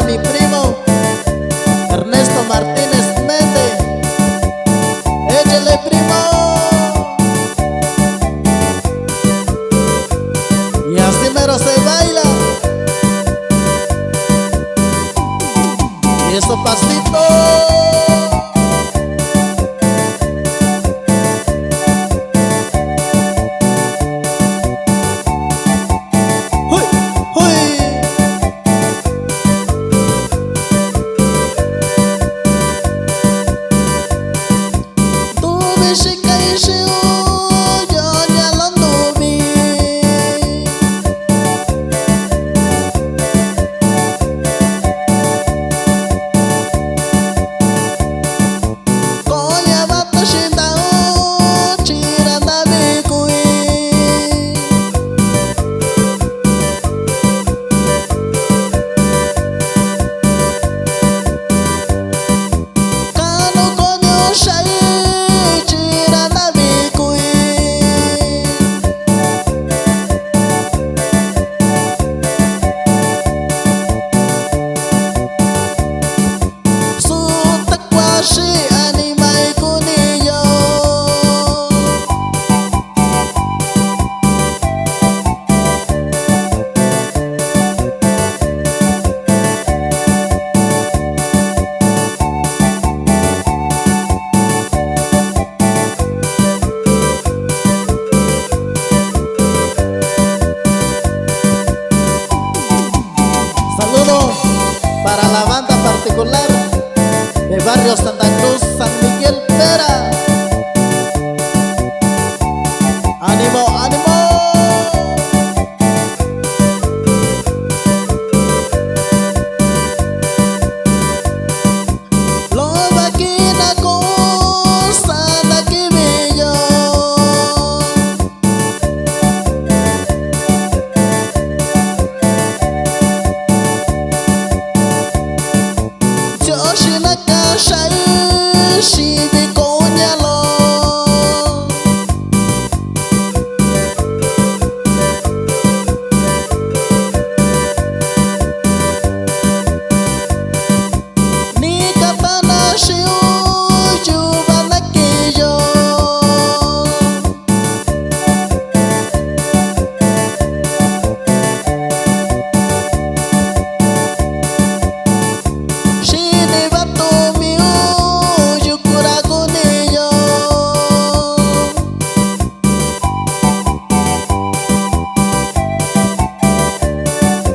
para mi primo Ernesto Martínez Méndez. Échale, primo. Y así mero se baila. Y eso pasito. Para la banda particular de Barrio Santa Cruz, San Miguel Pera. ¡Ánimo, ánimo! Lo vaquina cosa da que bello.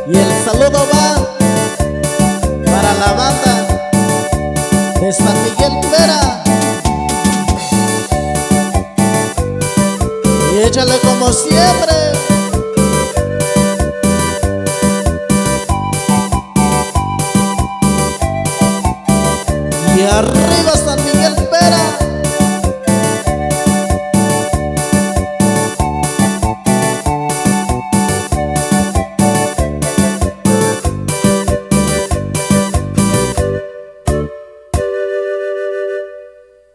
Y el saludo va para la banda de San Miguel Pera. Y échale como siempre. Y arriba San